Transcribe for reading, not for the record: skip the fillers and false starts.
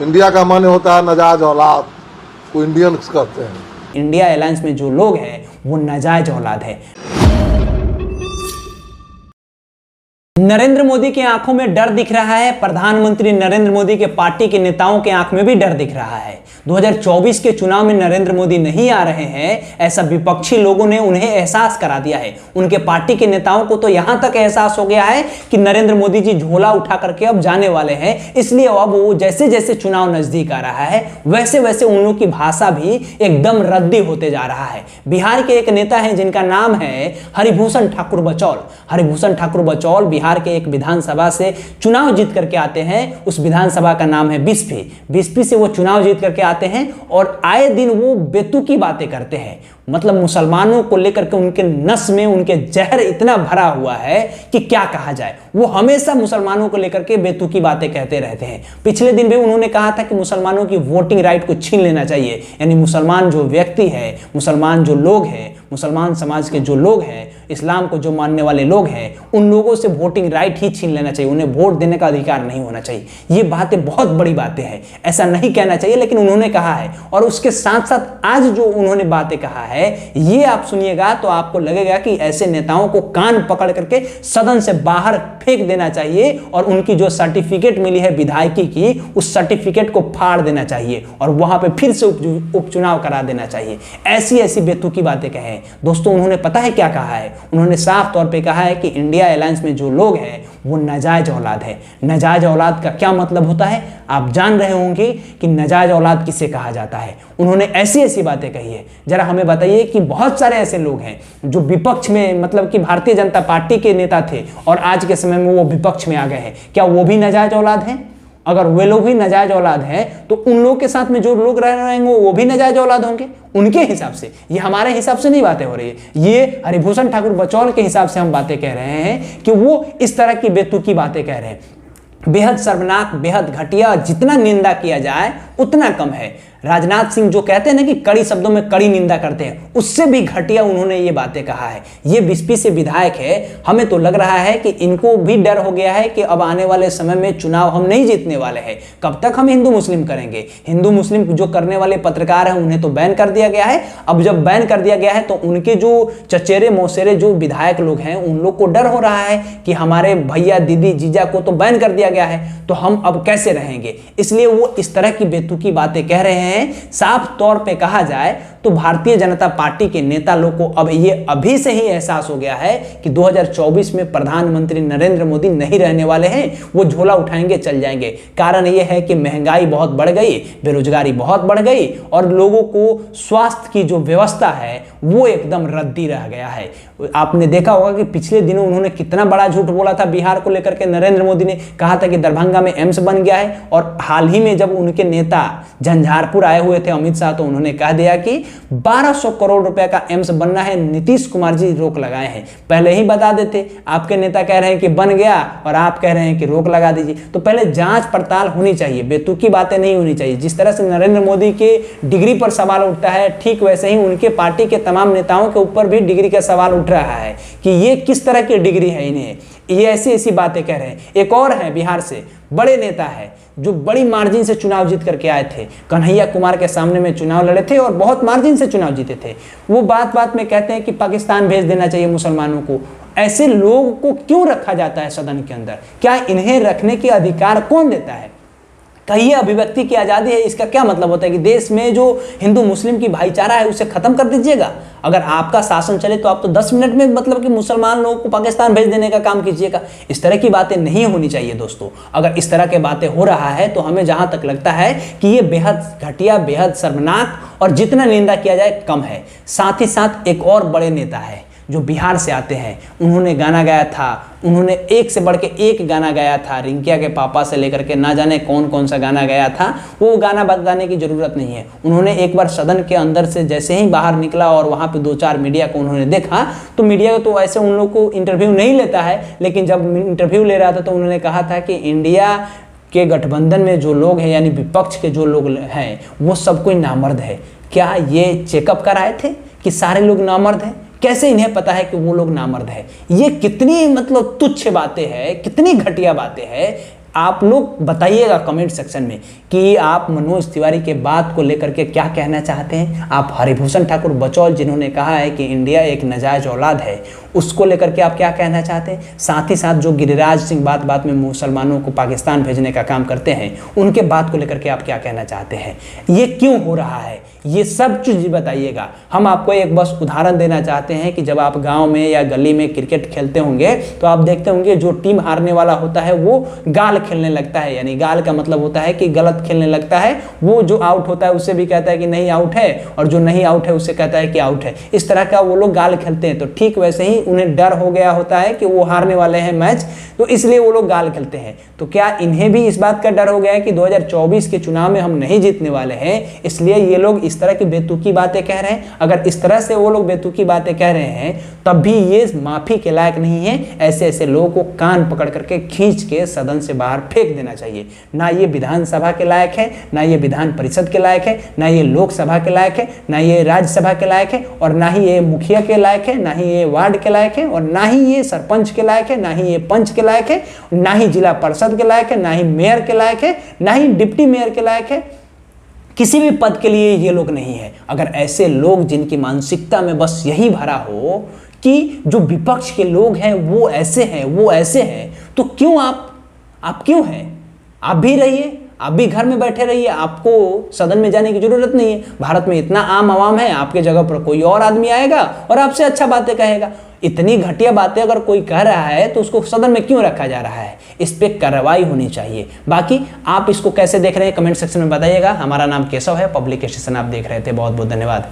India का माने होता है नजायज औलाद को इंडियंस कहते हैं। इंडिया अलायंस में जो लोग हैं वो नाजायज औलाद है। नरेंद्र मोदी की आंखों में डर दिख रहा है, प्रधानमंत्री नरेंद्र मोदी के पार्टी के नेताओं के आंख में भी डर दिख रहा है। 2024 के चुनाव में नरेंद्र मोदी नहीं आ रहे हैं, ऐसा विपक्षी लोगों ने उन्हें एहसास करा दिया है। उनके पार्टी के नेताओं को तो यहां तक एहसास हो गया है कि नरेंद्र मोदी जी झोला उठा करके अब जाने वाले हैं, इसलिए अब वो जैसे जैसे चुनाव नजदीक आ रहा है वैसे वैसे उन लोगों की भाषा भी एकदम रद्दी होते जा रहा है। बिहार के एक नेता हैं जिनका नाम है हरिभूषण ठाकुर बचौल। हरिभूषण ठाकुर बचौल बिहार के एक विधानसभा से चुनाव जीत करके आते हैं। उस विधानसभा का नाम है बिस्फी। बिस्फी से वो चुनाव जीत करके आते हैं और आए दिन वो बेतुकी बातें करते हैं। मतलब मुसलमानों को लेकर के उनके नस में उनके जहर इतना भरा हुआ है कि क्या कहा जाए। वो हमेशा मुसलमानों को लेकर के बेतुकी बातें कहते रहते हैं। पिछले दिन भी उन्होंने कहा था कि मुसलमानों की वोटिंग राइट को छीन लेना चाहिए, यानी मुसलमान जो व्यक्ति है, मुसलमान जो लोग हैं, मुसलमान समाज के जो लोग हैं, इस्लाम को जो मानने वाले लोग हैं, उन लोगों से वोटिंग राइट ही छीन लेना चाहिए, उन्हें वोट देने का अधिकार नहीं होना चाहिए। ये बातें बहुत बड़ी बातें हैं, ऐसा नहीं कहना चाहिए, लेकिन उन्होंने कहा है। और उसके साथ साथ आज जो उन्होंने बातें कहा है ये आप सुनिएगा तो आपको लगेगा कि ऐसे नेताओं को कान पकड़ करके सदन से बाहर फेंक देना चाहिए और उनकी जो सर्टिफिकेट मिली है विधायकी की उस सर्टिफिकेट को फाड़ देना चाहिए और वहां पे फिर से उपचुनाव करा देना चाहिए। ऐसी ऐसी बेतुकी बातें कहे दोस्तों। उन्होंने पता है क्या कहा है? उन्होंने साफ तौर पे कहा है कि इंडिया अलायंस में जो लोग हैं वो नाजायज औलाद है। नाजायज औलाद का क्या मतलब होता है आप जान रहे होंगे कि नाजायज औलाद किसे कहा जाता है। उन्होंने ऐसी ऐसी बातें कही है। जरा हमें बताइए कि बहुत सारे ऐसे लोग हैं जो विपक्ष में मतलब कि भारतीय जनता पार्टी के नेता थे और आज के समय में वो विपक्ष में आ गए हैं, क्या वो भी नाजायज औलाद हैं? अगर वे लोग भी नाजायज औलाद हैं तो उन लोगों के साथ में जो लोग रह रहे हैं वो भी नाजायज औलाद होंगे उनके हिसाब से। ये हमारे हिसाब से नहीं बातें हो रही है, ये हरिभूषण ठाकुर बचौल के हिसाब से हम बातें कह रहे हैं कि वो इस तरह की बेतुकी बातें कह रहे हैं। बेहद शर्मनाक, बेहद घटिया, जितना निंदा किया जाए उतना कम है। राजनाथ सिंह जो कहते हैं ना कि कड़ी शब्दों में कड़ी निंदा करते हैं, उससे भी घटिया उन्होंने ये बातें कहा है। ये बिस्फी से विधायक है, हमें तो लग रहा है कि इनको भी डर हो गया है कि अब आने वाले समय में चुनाव हम नहीं जीतने वाले हैं। कब तक हम हिंदू मुस्लिम करेंगे? हिंदू मुस्लिम जो करने वाले पत्रकार हैं उन्हें तो बैन कर दिया गया है। अब जब बैन कर दिया गया है तो उनके जो चचेरे मौसेरे जो विधायक लोग हैं उन लोग को डर हो रहा है कि हमारे भैया दीदी जीजा को तो बैन कर दिया गया है तो हम अब कैसे रहेंगे, इसलिए वो इस तरह की बेतुकी बातें कह रहे हैं। साफ तौर पे कहा जाए तो भारतीय जनता पार्टी के नेता लोग को अब ये अभी से ही एहसास हो गया है कि 2024 में प्रधानमंत्री नरेंद्र मोदी नहीं रहने वाले हैं, वो झोला उठाएंगे चल जाएंगे। कारण ये है कि महंगाई बहुत बढ़ गई, बेरोजगारी बहुत बढ़ गई और लोगों को स्वास्थ्य की जो व्यवस्था है वो एकदम रद्दी रह गया है। आपने देखा होगा कि पिछले दिनों उन्होंने कितना बड़ा झूठ बोला था बिहार को लेकर के। नरेंद्र मोदी ने कहा था कि दरभंगा में एम्स बन गया है और हाल ही में जब उनके नेता झंझारपुर आए हुए थे अमित शाह तो उन्होंने कह दिया कि 1200 करोड़ रुपए का एम्स बनना है, नीतीश कुमार जी रोक लगाए हैं। पहले ही बता देते, आपके नेता कह रहे हैं कि बन गया और आप कह रहे हैं कि रोक लगा दीजिए। तो पहले जांच पड़ताल होनी चाहिए, बेतुकी बातें नहीं होनी चाहिए। जिस तरह से नरेंद्र मोदी के डिग्री पर सवाल उठता है ठीक वैसे ही उनके पार्टी के तमाम नेताओं के ऊपर भी डिग्री का सवाल उठ रहा है कि ये किस तरह की डिग्री है इन्हें, ये ऐसी ऐसी बातें कह रहे हैं। एक और है बिहार से, बड़े नेता है जो बड़ी मार्जिन से चुनाव जीत करके आए थे, कन्हैया कुमार के सामने में चुनाव लड़े थे और बहुत मार्जिन से चुनाव जीते थे। वो बात बात में कहते हैं कि पाकिस्तान भेज देना चाहिए मुसलमानों को। ऐसे लोगों को क्यों रखा जाता है सदन के अंदर? क्या इन्हें रखने के अधिकार कौन देता है? कहिए अभिव्यक्ति की आज़ादी है, इसका क्या मतलब होता है कि देश में जो हिंदू मुस्लिम की भाईचारा है उसे खत्म कर दीजिएगा? अगर आपका शासन चले तो आप तो 10 मिनट में मतलब कि मुसलमान लोगों को पाकिस्तान भेज देने का काम कीजिएगा। इस तरह की बातें नहीं होनी चाहिए दोस्तों। अगर इस तरह की बातें हो रहा है तो हमें जहां तक लगता है कि ये बेहद घटिया, बेहद शर्मनाक और जितना निंदा किया जाए कम है। साथ ही साथ एक और बड़े नेता है जो बिहार से आते हैं, उन्होंने गाना गाया था, उन्होंने एक से बढ़ के एक गाना गाया था, रिंकिया के पापा से लेकर के ना जाने कौन कौन सा गाना गाया था। वो गाना बताने की जरूरत नहीं है। उन्होंने एक बार सदन के अंदर से जैसे ही बाहर निकला और वहाँ पे 2-4 मीडिया को उन्होंने देखा तो मीडिया तो ऐसे उन लोग को इंटरव्यू नहीं लेता है, लेकिन जब इंटरव्यू ले रहा था तो उन्होंने कहा था कि इंडिया के गठबंधन में जो लोग हैं यानी विपक्ष के जो लोग हैं वो सब कोई नामर्द है। क्या ये चेकअप कराए थे कि सारे लोग नामर्द हैं? कैसे इन्हें पता है कि वो लोग नामर्द है? ये कितनी मतलब तुच्छ बातें हैं, कितनी घटिया बातें हैं। आप लोग बताइएगा कमेंट सेक्शन में कि आप मनोज तिवारी के बात को लेकर के क्या कहना चाहते हैं। आप हरिभूषण ठाकुर बचौल जिन्होंने कहा है कि इंडिया एक नाजायज औलाद है, उसको लेकर के आप क्या कहना चाहते हैं। साथ ही साथ जो गिरिराज सिंह बात बात में मुसलमानों को पाकिस्तान भेजने का काम करते हैं, उनके बात को लेकर के आप क्या कहना चाहते हैं, ये क्यों हो रहा है, ये सब चीज़ बताइएगा। हम आपको एक बस उदाहरण देना चाहते हैं कि जब आप गांव में या गली में क्रिकेट खेलते होंगे तो आप देखते होंगे जो टीम हारने वाला होता है वो गाल खेलने लगता है, यानी गाल का मतलब होता है कि गलत खेलने लगता है। वो जो आउट होता है उससे भी कहता है कि नहीं आउट है, और जो नहीं आउट है उससे कहता है कि आउट है। इस तरह का वो लोग गाल खेलते हैं। तो ठीक वैसे ही उन्हें डर हो गया होता है कि वो हारने वाले हैं मैच, तो इसलिए वो लोग गाल खेलते हैं। तो क्या इन्हें भी इस बात का डर हो गया है कि 2024 के चुनाव में हम नहीं जीतने वाले हैं, इसलिए ये लोग इस तरह की बेतुकी बातें कह रहे हैं। अगर इस तरह से वो लोग बेतुकी बातें कह रहे हैं तब भी ये माफी के लायक नहीं है। ऐसे ऐसे लोगों को कान पकड़ करके खींच के सदन से बाहर फेंक देना चाहिए। ना ये विधानसभा के लायक है, ना ये विधान परिषद के लायक है, ना ये लोकसभा के लायक है, ना ये राज्यसभा के लायक है, और ना ही ये मुखिया के लायक है, ना ही ये वार्ड के लायक है, और ना ही ये सरपंच के लायक है, ना ही ये पंच के लायक है, ना ही जिला परिषद के लायक है, ना ही मेयर के लायक है, ना ही डिप्टी मेयर के लायक है। किसी भी पद के लिए ये लोग नहीं है। अगर ऐसे लोग जिनकी मानसिकता में बस यही भरा हो कि जो विपक्ष के लोग हैं वो ऐसे हैं, वो ऐसे हैं, तो क्यों आप क्यों हैं? आप भी रहिए, आप भी घर में बैठे रहिए, आपको सदन में जाने की जरूरत नहीं है। भारत में इतना आम आवाम है, आपके जगह पर कोई और आदमी आएगा और आपसे अच्छा बातें कहेगा। इतनी घटिया बातें अगर कोई कह रहा है तो उसको सदन में क्यों रखा जा रहा है? इस पे कार्रवाई होनी चाहिए। बाकी आप इसको कैसे देख रहे हैं कमेंट सेक्शन में बताइएगा। हमारा नाम केशव है, पब्लिक स्टेशन आप देख रहे थे। बहुत बहुत धन्यवाद।